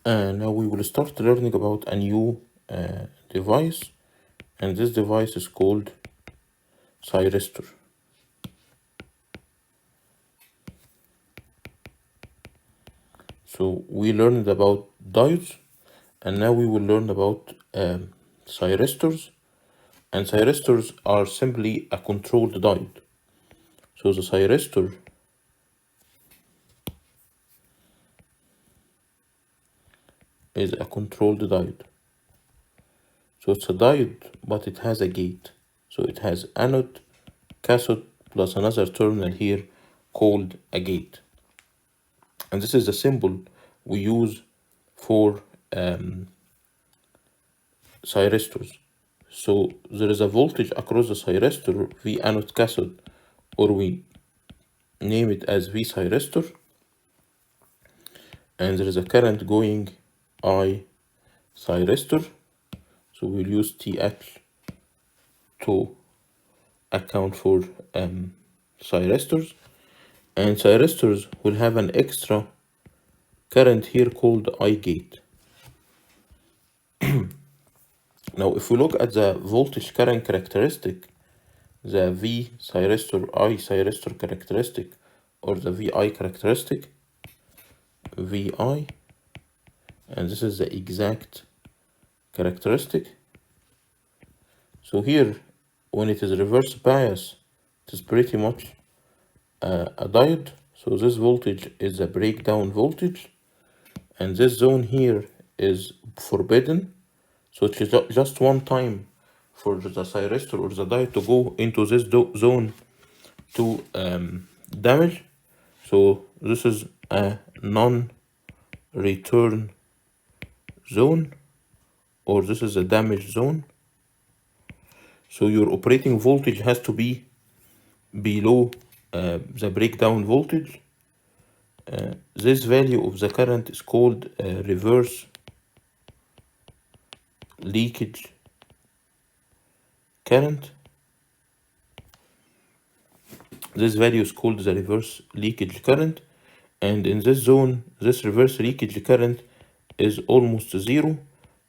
Now we will start learning about a new device, and this device is called thyristor. So we learned about diodes, and now we will learn about thyristors. And thyristors are simply a controlled diode. So the thyristor is a controlled diode. So it's a diode, but it has a gate. So it has anode, cathode, plus another terminal here called a gate. And this is the symbol we use for thyristors. So there is a voltage across the thyristor, V anode cathode, or we name it as V thyristor. And there is a current going I thyristor. So we'll use TH to account for thyristors. And thyristors will have an extra current here called I gate. Now, if we look at the voltage current characteristic, the V thyristor, I thyristor characteristic, or the VI characteristic, VI, and this is the exact characteristic. So here, when it is reverse bias, it is pretty much a diode. So this voltage is a breakdown voltage, and this zone here is forbidden. So it's just one time for the thyristor or the diode to go into this zone to damage. So this is a non-return zone, or this is a damage zone. So your operating voltage has to be below the breakdown voltage. This value of the current is called reverse leakage current. This value is called the reverse leakage current, and in this zone, this reverse leakage current is almost zero,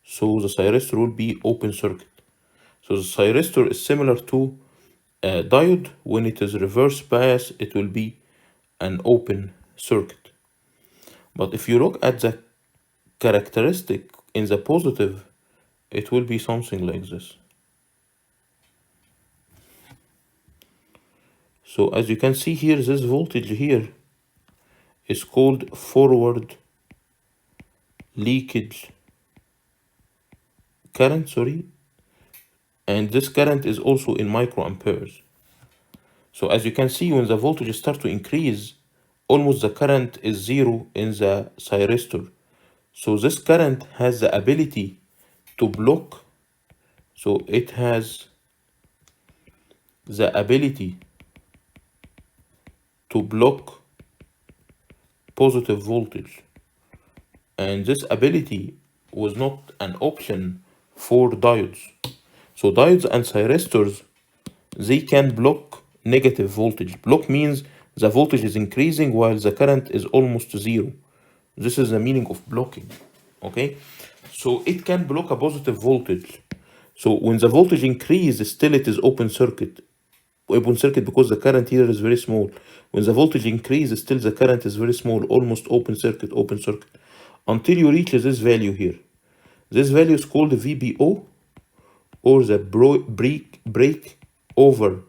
so the thyristor will be open circuit. So the thyristor is similar to a diode. When it is reverse bias, it will be an open circuit. But if you look at the characteristic in the positive, it will be something like this. So as you can see here, this voltage here is called forward leakage current, and this current is also in microamperes. So as you can see, when the voltage starts to increase, almost the current is zero in the thyristor. So this current has the ability to block. So it has the ability to block positive voltage. And this ability was not an option for diodes. So diodes and thyristors, they can block negative voltage. Block means the voltage is increasing while the current is almost zero. This is the meaning of blocking, okay? So it can block a positive voltage. So when the voltage increases, still it is open circuit. Open circuit because the current here is very small. When the voltage increases, still the current is very small, almost open circuit, until you reach this value here. This value is called VBO, or the break over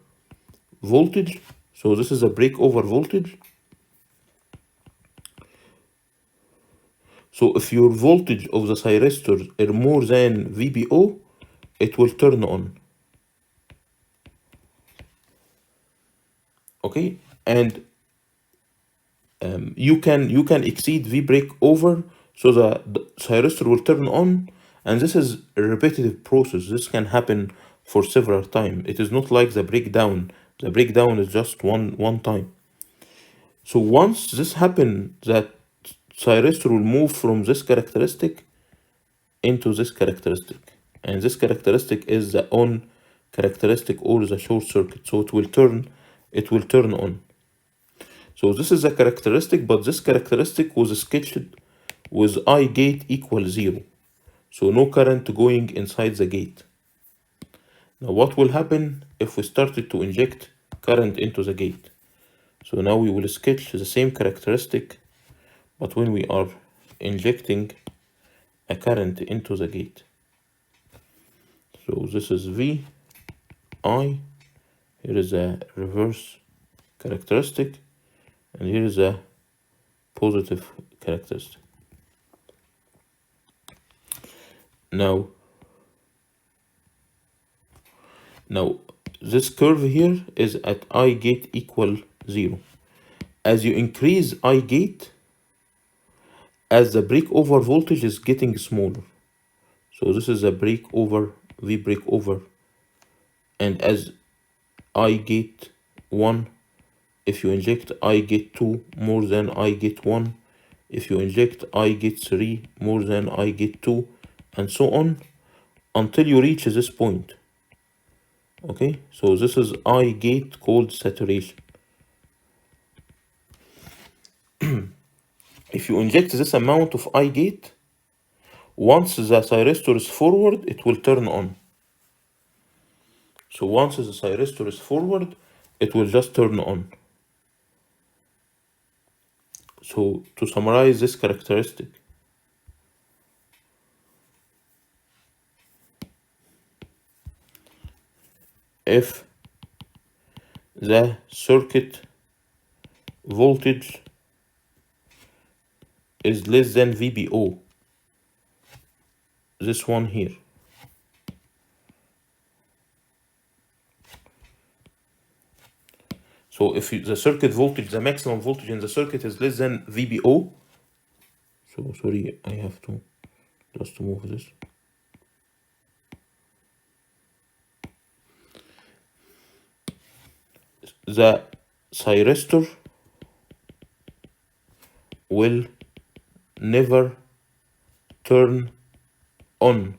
voltage. So this is a break over voltage. So if your voltage of the thyristors are more than VBO, it will turn on. Okay, and you can exceed V break over, so the thyristor will turn on, and this is a repetitive process. This can happen for several times. It is not like the breakdown. The breakdown is just one time. So once this happens, that thyristor will move from this characteristic into this characteristic, and this characteristic is the on characteristic or the short circuit. So it will turn on. So this is a characteristic, but this characteristic was sketched with I gate equals 0. So no current going inside the gate. Now what will happen if we started to inject current into the gate? So now we will sketch the same characteristic, but when we are injecting a current into the gate. So this is V, I, here is a reverse characteristic, and here is a positive characteristic. Now this curve here is at I gate equal 0. As you increase I gate, as the breakover voltage is getting smaller. So this is a breakover, V breakover. And as I gate 1, if you inject I gate 2 more than I gate 1, if you inject I gate 3 more than I gate 2, and so on, until you reach this point. Okay, so this is I gate called saturation. If you inject this amount of I gate, once the thyristor is forward, it will turn on. So once the thyristor is forward, it will just turn on. So to summarize this characteristic, if the circuit voltage is less than VBO, this one here, so if the circuit voltage, the maximum voltage in the circuit is less than VBO, so sorry, I have to just move this. The thyristor will never turn on.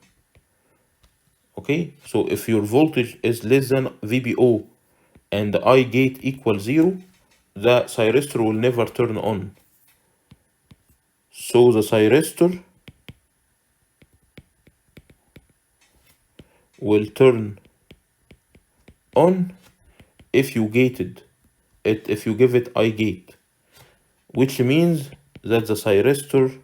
Okay, so if your voltage is less than VBO and the I gate equals 0, the thyristor will never turn on. So the thyristor will turn on if you gated it, if you give it I gate, which means that the thyristor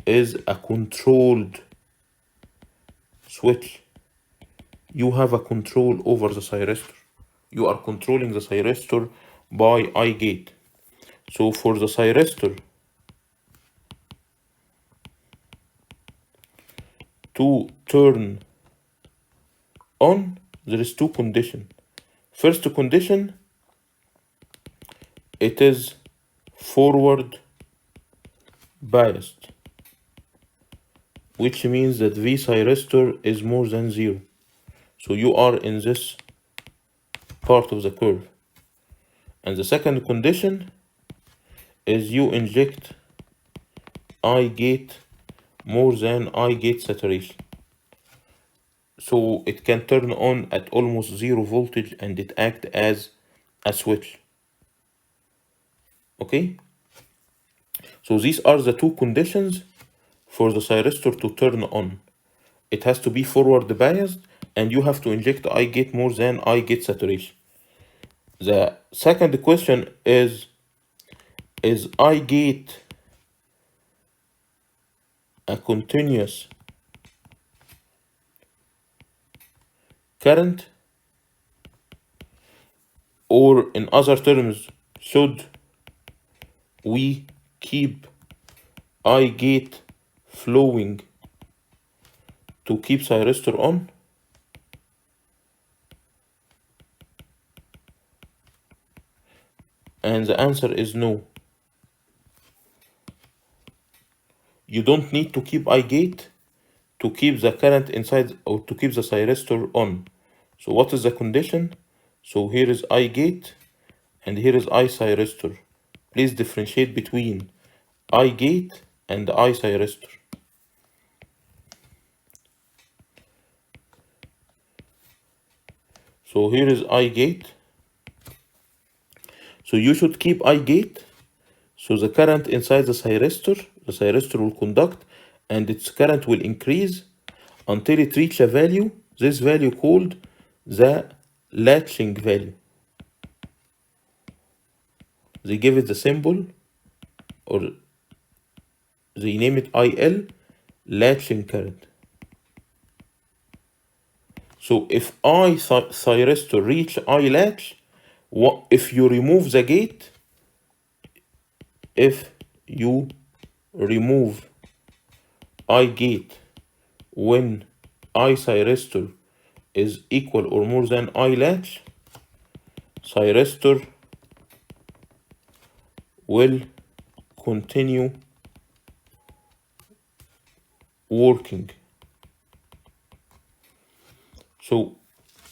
is a controlled switch. You have a control over the thyristor. You are controlling the thyristor by I gate. So for the thyristor to turn on, there is two conditions. First condition, it is forward biased, which means that V thyristor is more than 0. So you are in this part of the curve. And the second condition is you inject I gate more than I gate saturation. So it can turn on at almost 0 voltage and it act as a switch. Okay? So these are the two conditions for the thyristor to turn on. It has to be forward biased and you have to inject I gate more than I gate saturation. The second question is I gate a continuous current, or in other terms, should we keep I gate flowing to keep thyristor on? And the answer is no. You don't need to keep I gate to keep the current inside or to keep the thyristor on. So what is the condition? So here is I gate and here is I thyristor. Please differentiate between I gate and I thyristor. So here is I gate. So you should keep I gate So the current inside the thyristor will conduct, and its current will increase until it reaches a value, this value called the latching value. They give it the symbol, or they name it IL, latching current. So if I thyristor reach I latch, if you remove the gate, if you remove I gate when I thyristor is equal or more than I latch, thyristor will continue working. So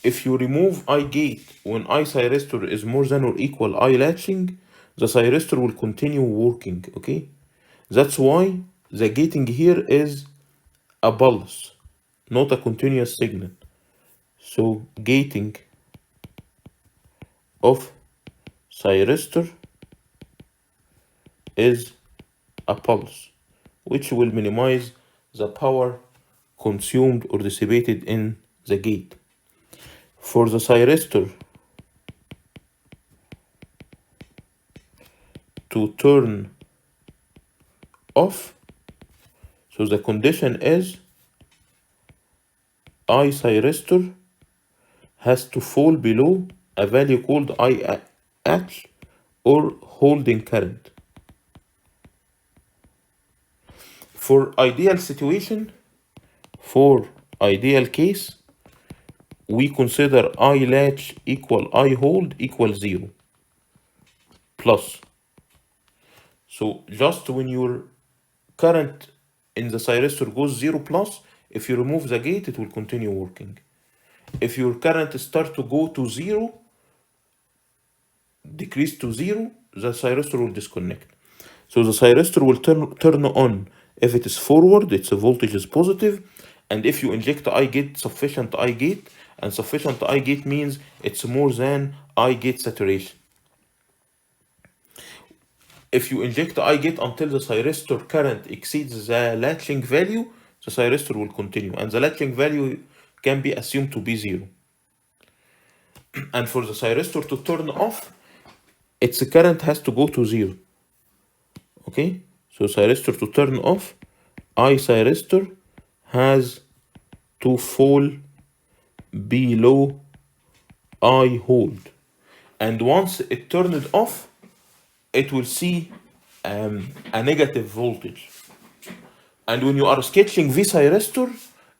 if you remove I gate when I thyristor is more than or equal I latching, the thyristor will continue working, okay? That's why the gating here is a pulse, not a continuous signal. So gating of thyristor is a pulse, which will minimize the power consumed or dissipated in the gate. For the thyristor to turn off, so the condition is I thyristor has to fall below a value called IH, or holding current. For ideal situation, for ideal case, we consider I latch equal I hold equal 0 plus. So just when your current in the thyristor goes 0 plus, if you remove the gate, it will continue working. If your current start to go to 0, decrease to 0, the thyristor will disconnect. So the thyristor will turn on if it is forward, its voltage is positive, and if you inject I gate, sufficient I gate, and sufficient I gate means it's more than I gate saturation. If you inject I gate until the thyristor current exceeds the latching value, the thyristor will continue, and the latching value can be assumed to be 0. And for the thyristor to turn off, its current has to go to 0. Okay, so thyristor to turn off, I thyristor has to fall below I hold, and once it turned off, it will see a negative voltage. And when you are sketching V thyristor,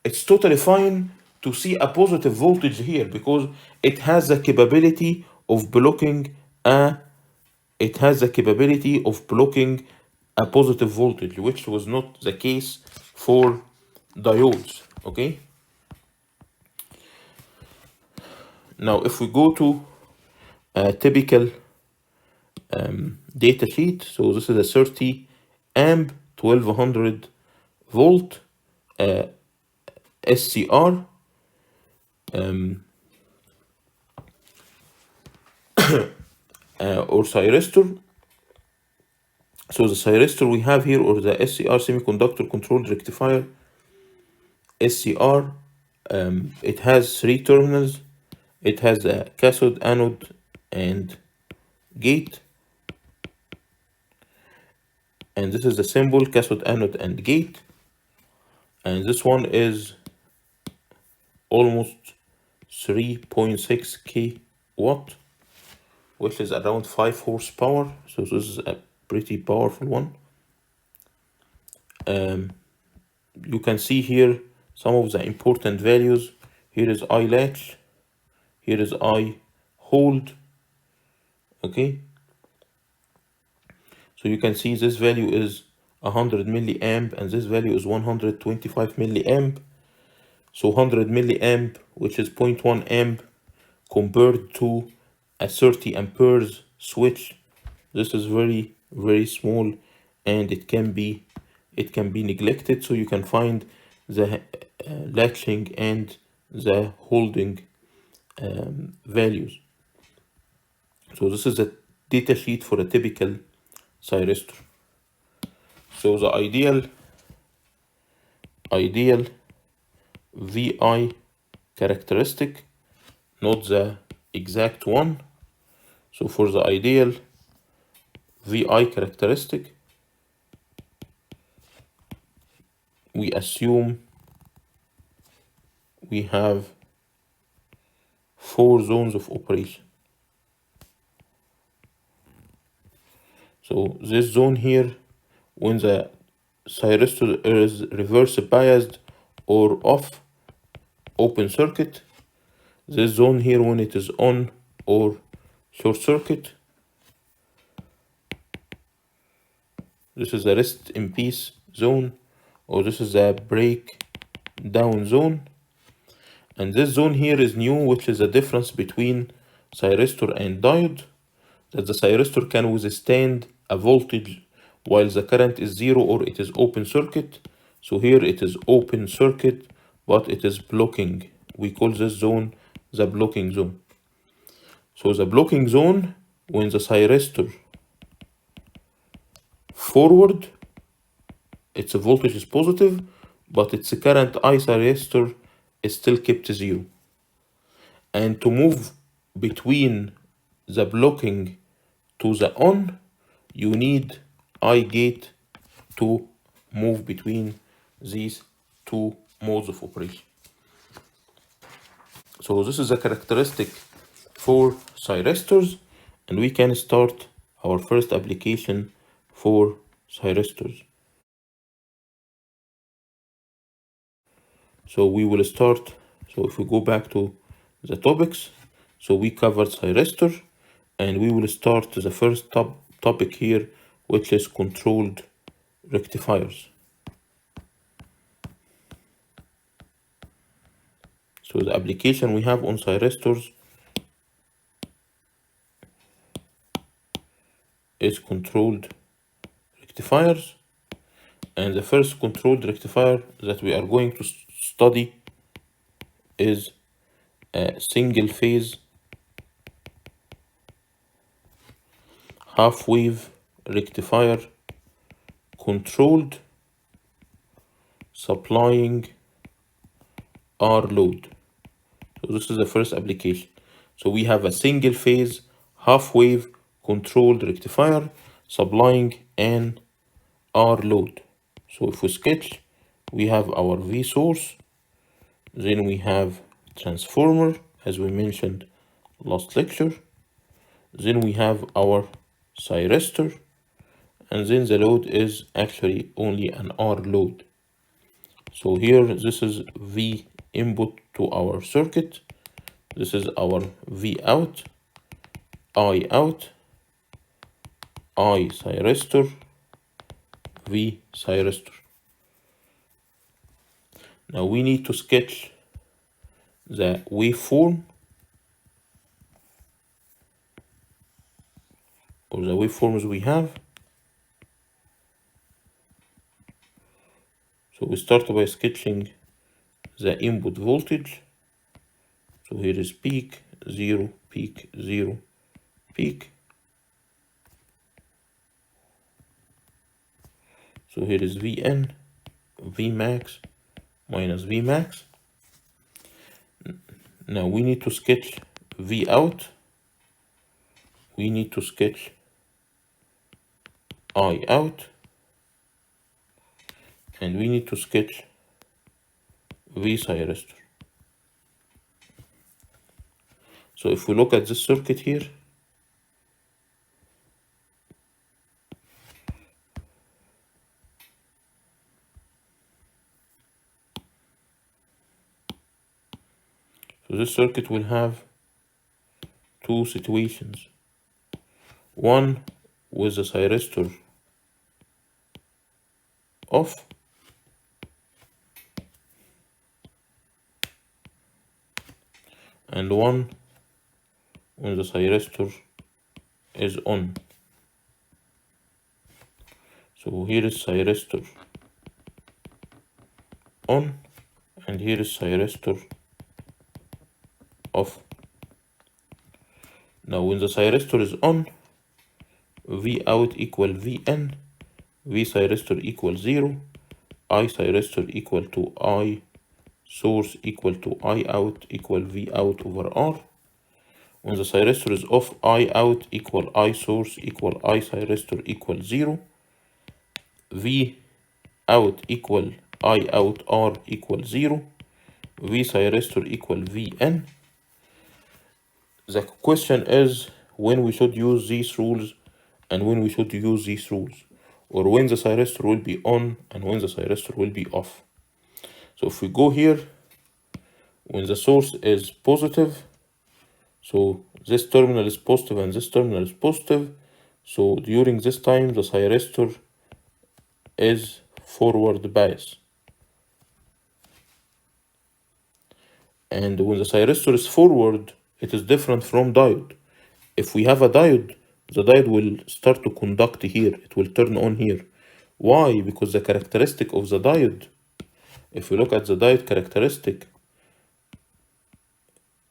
it's totally fine to see a positive voltage here, because it has the capability of blocking a positive voltage, which was not the case for diodes. Okay, now if we go to a typical data sheet, so this is a 30 amp 1200 volt SCR or thyristor. So the thyristor we have here, or the SCR, semiconductor controlled rectifier, SCR, it has 3 terminals. It has a cathode, anode, and gate. And this is the symbol, cathode, anode, and gate. And this one is almost 3.6 kW, which is around 5 horsepower. So this is a pretty powerful one. You can see here some of the important values. Here is I latch, here is I hold. Okay, so you can see this value is 100 milliamp, and this value is 125 milliamp. So 100 milliamp, which is 0.1 amp, compared to a 30 amperes switch, this is very, very small, and it can be neglected. So you can find the latching and the holding values. So this is a data sheet for a typical thyristor. So the ideal VI characteristic, not the exact one. So for the ideal VI characteristic, we assume we have 4 zones of operation. So this zone here, when the thyristor is reverse biased or off, open circuit. This zone here when it is on or short circuit. This is a rest in peace zone, or this is a breakdown zone. And this zone here is new, which is the difference between thyristor and diode, that the thyristor can withstand a voltage while the current is 0 or it is open circuit. So here it is open circuit, but it is blocking. We call this zone the blocking zone. So the blocking zone, when the thyristor forward, its voltage is positive, but its current I thyristor is still kept 0. And to move between the blocking to the on, you need I gate to move between these two modes of operation. So this is a characteristic for thyristors, and we can start our first application for thyristors. So we will start, so if we go back to the topics, so we covered thyristor, and we will start the first topic here, which is controlled rectifiers. So the application we have on thyristors is controlled rectifiers. And the first controlled rectifier that we are going to study is a single phase half wave rectifier controlled supplying R load. So this is the first application. So we have a single phase half wave controlled rectifier supplying an R load. So if we sketch, we have our V source, then we have transformer, as we mentioned last lecture, then we have our thyristor, and then the load is actually only an R load. So here, this is V input to our circuit, this is our V out, I out, I thyristor, V thyristor. Now we need to sketch the waveform, or the waveforms we have. So we start by sketching the input voltage. So here is peak, 0, peak, 0, peak. So here is Vn, Vmax minus Vmax. Now we need to sketch V out. We need to sketch I out. And we need to sketch V thyristor. So if we look at this circuit here, so this circuit will have two situations. One with the thyristor off, and one when the thyristor is on. So here is thyristor on, and here is thyristor off. Now when the thyristor is on, V out equal Vn, V thyristor equal 0, I thyristor equal to I source equal to I out equal V out over R. When the thyristor is off, I out equal I source equal I thyristor equal 0, V out equal I out R equal 0, V thyristor equal Vn. The question is when we should use these rules and when we should use these rules, or when the thyristor will be on and when the thyristor will be off. So if we go here, when the source is positive, so this terminal is positive and this terminal is positive, so during this time the thyristor is forward bias. And when the thyristor is forward, it is different from diode. If we have a diode, the diode will start to conduct here, it will turn on here. Why? Because the characteristic of the diode, if we look at the diode characteristic,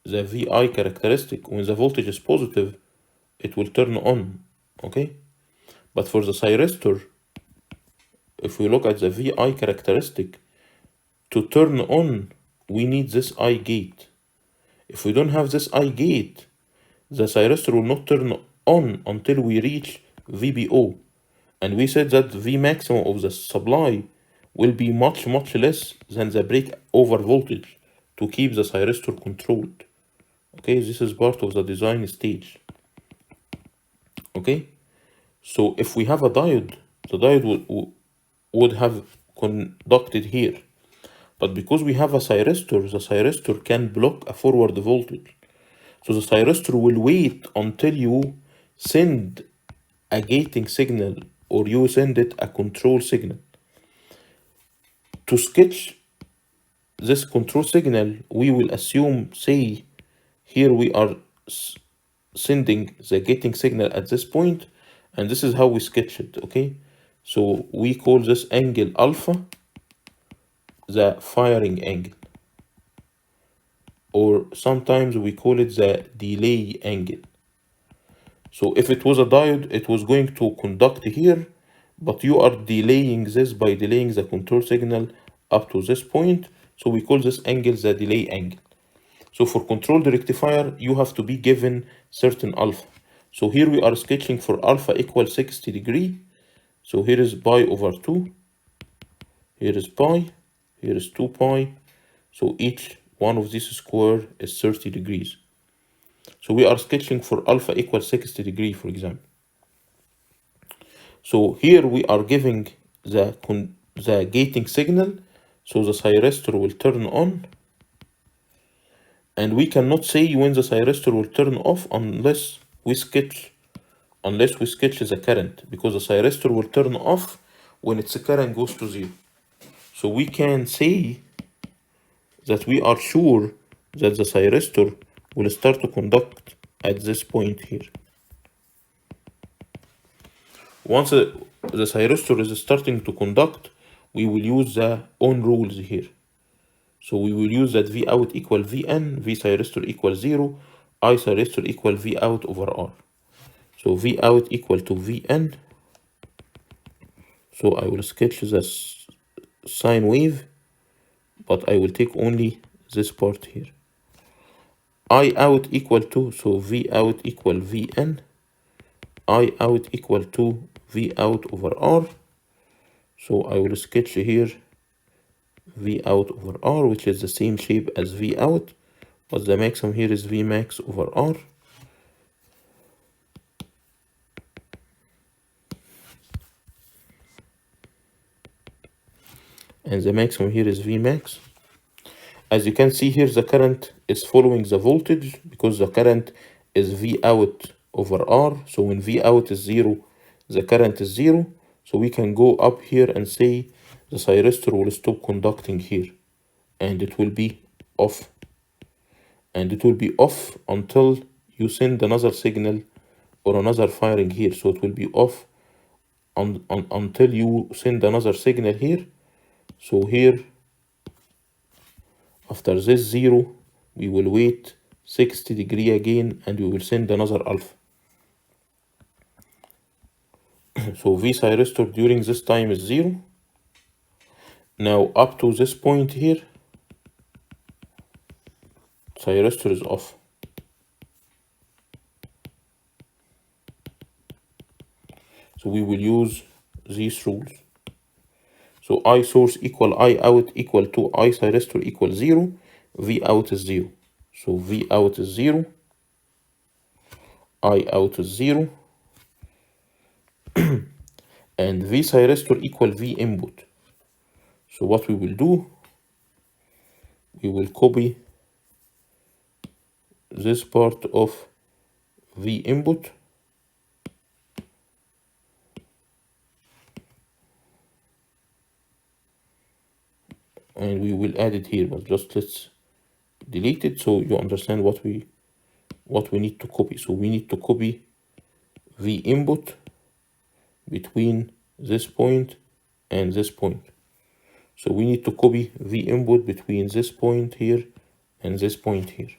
the VI characteristic, when the voltage is positive, it will turn on, okay? But for the thyristor, if we look at the VI characteristic, to turn on, we need this I gate. If we don't have this I gate, the thyristor will not turn on until we reach VBO. And we said that V maximum of the supply will be much less than the breakover voltage to keep the thyristor controlled. Okay, this is part of the design stage. Okay, so if we have a diode, the diode would have conducted here. But because we have a thyristor, the thyristor can block a forward voltage. So the thyristor will wait until you send a gating signal or you send it a control signal. To sketch this control signal, we will assume, say, here we are sending the gating signal at this point, and this is how we sketch it, okay? So we call this angle alpha the firing angle, or sometimes we call it the delay angle. So if it was a diode, it was going to conduct here, but you are delaying this by delaying the control signal up to this point. So we call this angle the delay angle. So for controlled rectifier, you have to be given certain alpha. So here we are sketching for alpha equals 60 degrees. So here is pi over 2. Here is pi. Here is 2 pi. So each one of these square is 30 degrees. So we are sketching for alpha equals 60 degrees, for example. So here we are giving the gating signal. So the thyristor will turn on. And we cannot say when the thyristor will turn off unless we sketch the current, because the thyristor will turn off when its current goes to 0. So we can say that we are sure that the thyristor will start to conduct at this point here. Once the thyristor is starting to conduct, we will use the on rules here. So we will use that V out equal Vn, V thyristor equal 0, I thyristor equal V out over R. So V out equal to Vn. So I will sketch this sine wave, but I will take only this part here. I out equal to, so V out equal Vn, I out equal to V out over R. So I will sketch here V out over R, which is the same shape as V out, but the maximum here is V max over R. And the maximum here is V max. As you can see here, the current is following the voltage because the current is V out over R. So when V out is 0, the current is 0. So we can go up here and say the thyristor will stop conducting here and it will be off. And it will be off until you send another signal or another firing here. So it will be off until you send another signal here. So here, after this 0, we will wait 60 degrees again and we will send another alpha. So V thyristor during this time is 0. Now up to this point here, thyristor is off. So we will use these rules. So I source equal I out equal to I thyristor equal 0. V out is 0. So V out is 0. I out is 0. And V thyristor equal V input. So what we will do, we will copy this part of V input and we will add it here, but just let's delete it so you understand what we need to copy. So we need to copy V input between this point and this point. So we need to copy V input between this point here and this point here.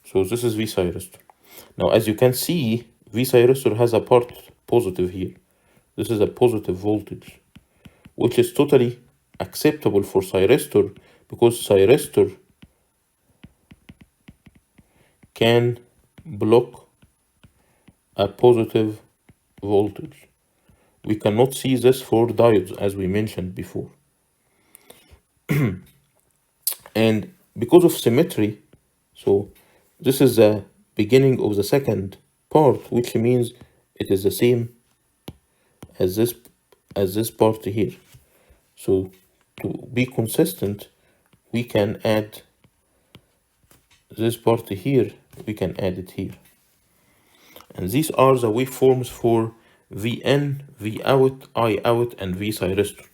So this is V thyristor. Now as you can see, V thyristor has a part positive here. This is a positive voltage, which is totally acceptable for thyristor because thyristor can block a positive voltage. We cannot see this for diodes as we mentioned before. And because of symmetry, so this is the beginning of the second part, which means it is the same as this part here. So to be consistent, we can add this part here, we can add it here. And these are the waveforms for Vn, V out, I out, and V thyristor.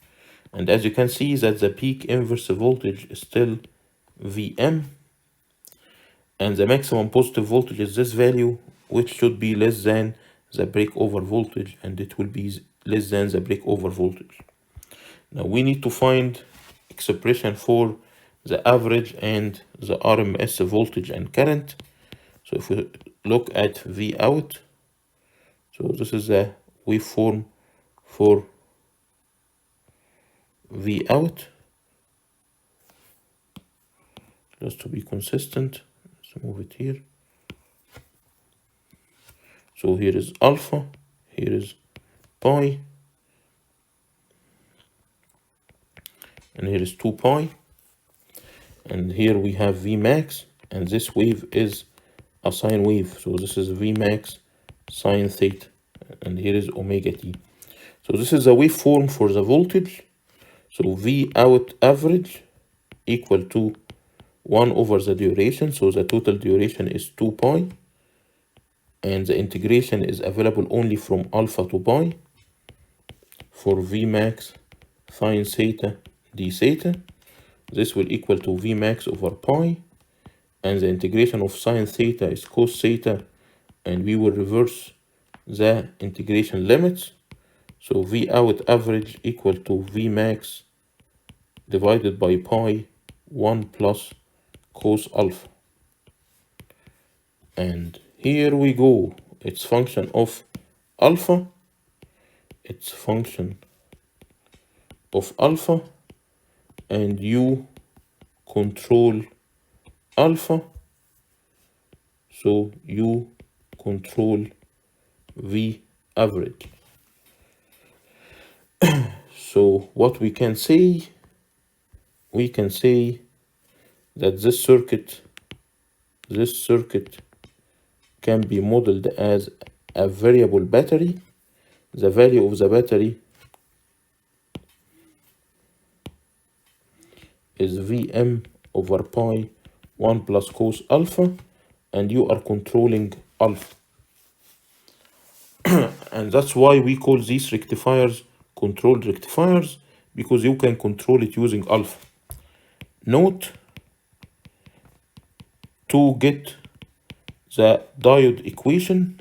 And as you can see that the peak inverse voltage is still Vm, and the maximum positive voltage is this value, which should be less than the breakover voltage, and it will be less than the breakover voltage. Now we need to find expression for the average and the RMS voltage and current. So if we look at V out, so this is the waveform for V out. Just to be consistent, let's move it here. So here is alpha, here is pi, and here is 2 pi. And here we have V max, and this wave is a sine wave. So this is V max sine theta, and here is omega t. So this is a waveform for the voltage. So V out average equal to 1 over the duration. So the total duration is 2 pi. And the integration is available only from alpha to pi for V max sine theta d theta. This will equal to V max over pi. And the integration of sine theta is cos theta. And we will reverse the integration limits. So V out average equal to V max divided by pi 1 plus cos alpha. And here we go. It's function of alpha. It's function of alpha. And you control alpha. So you control V average. So what we can say that this circuit can be modeled as a variable battery. The value of the battery is Vm over pi 1 plus cos alpha, and you are controlling alpha. And that's why we call these rectifiers controlled rectifiers, because you can control it using alpha. Note, to get the diode equation,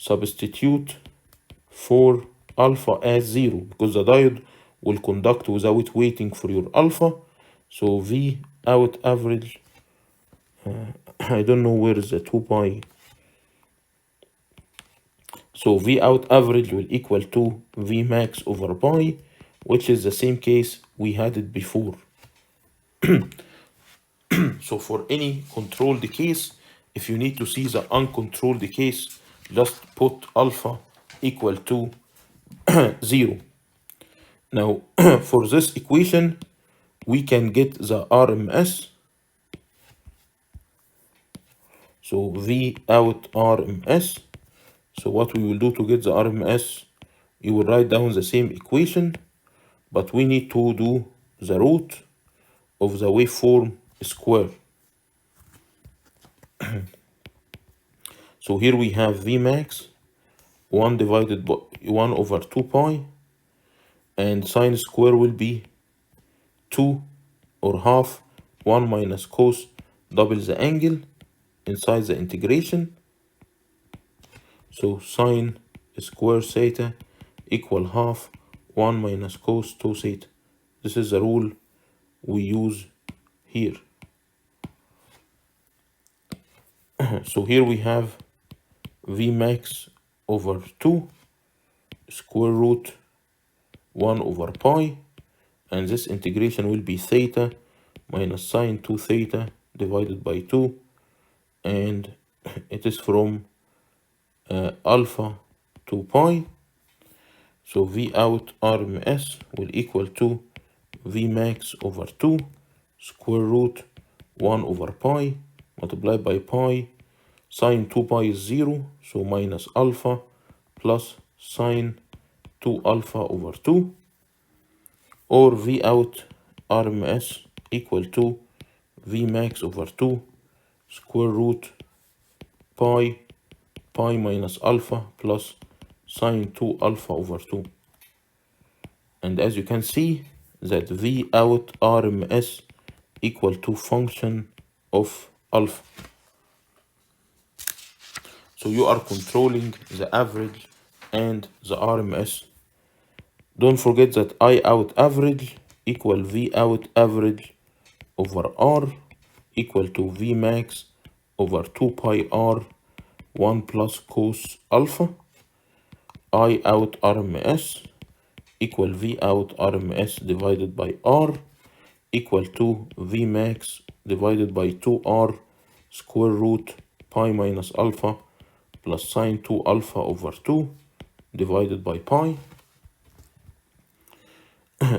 substitute for alpha as 0 because the diode will conduct without waiting for your alpha. So V out average, I don't know where is the 2 pi. So V out average will equal to V max over pi, which is the same case we had it before. So for any controlled case, if you need to see the uncontrolled case, just put alpha equal to 0. Now, for this equation, we can get the RMS. So V out RMS. So what we will do to get the RMS, you will write down the same equation, but we need to do the root of the waveform square. So here we have V max 1 divided by 1 over 2 pi, and sine square will be 2 or half 1 minus cos double the angle inside the integration. So sine square theta equal half 1 minus cos 2 theta. This is the rule we use here. So here we have V max over 2 square root 1 over pi, and this integration will be theta minus sine 2 theta divided by 2, and it is from alpha to pi. So V out RMS will equal to V max over 2 square root 1 over pi multiplied by pi. Sine 2 pi is 0, so minus alpha plus sine 2 alpha over 2, or V out RMS equal to V max over 2 square root pi minus alpha plus sine 2 alpha over 2. And as you can see, that V out RMS equal to function of alpha. So you are controlling the average and the RMS. Don't forget that I out average equal V out average over R equal to V max over 2 pi R 1 plus cos alpha. I out RMS equal V out RMS divided by R equal to V max divided by 2R square root pi minus alpha plus sine 2 alpha over 2 divided by pi.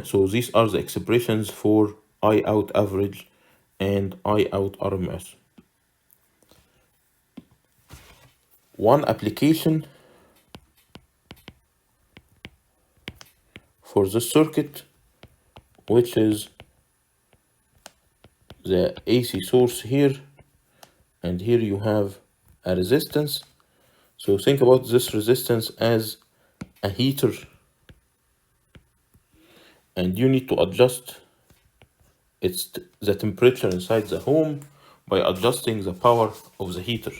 So these are the expressions for I out average and I out RMS. One application for this circuit, which is the AC source here, and here you have a resistance. So think about this resistance as a heater, and you need to adjust the temperature inside the home by adjusting the power of the heater.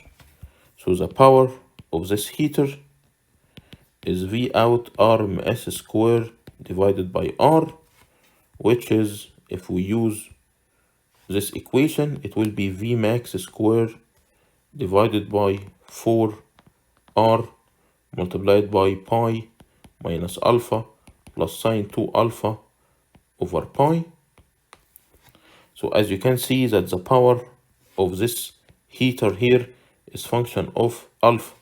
So the power of this heater is V out RMS square divided by R, which is, if we use this equation, it will be V max square divided by 4R multiplied by pi minus alpha plus sine 2 alpha over pi. So as you can see that the power of this heater here is function of alpha.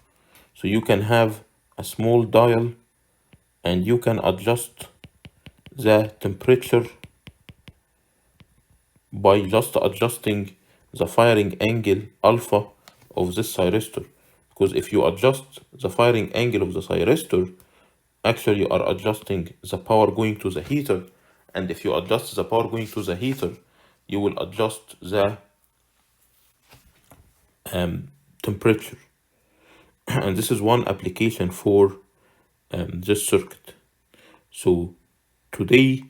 So you can have a small dial and you can adjust the temperature by just adjusting the firing angle alpha of this thyristor. Because if you adjust the firing angle of the thyristor, actually you are adjusting the power going to the heater, and if you adjust the power going to the heater, you will adjust the temperature. And this is one application for this circuit. So today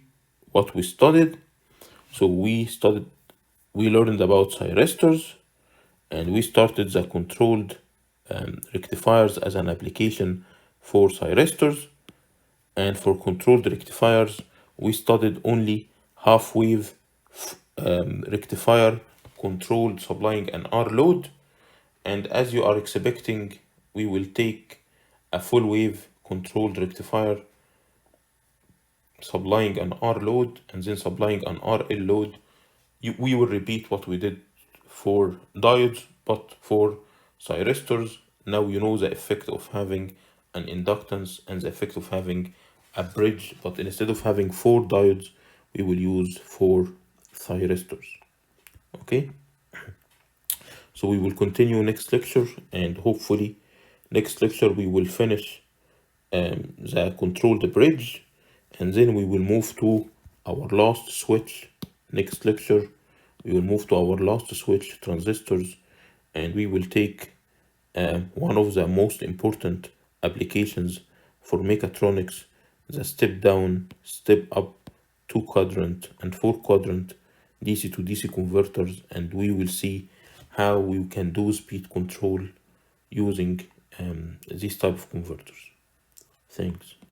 what we studied, we learned about thyristors, and we started the controlled rectifiers as an application for thyristors, and for controlled rectifiers we studied only half-wave rectifier controlled supplying an R load, and as you are expecting we will take a full wave controlled rectifier supplying an R load and then supplying an RL load. We will repeat what we did for diodes, but for thyristors, now you know the effect of having an inductance and the effect of having a bridge, but instead of having 4 diodes, we will use 4 thyristors. Okay? So we will continue next lecture, and hopefully next lecture we will finish the controlled bridge, and then we will move to our last switch. Next lecture we will move to our last switch, transistors, and we will take one of the most important applications for mechatronics, the step down, step up 2-quadrant and 4-quadrant DC to DC converters, and we will see how we can do speed control using these type of converters. Thanks.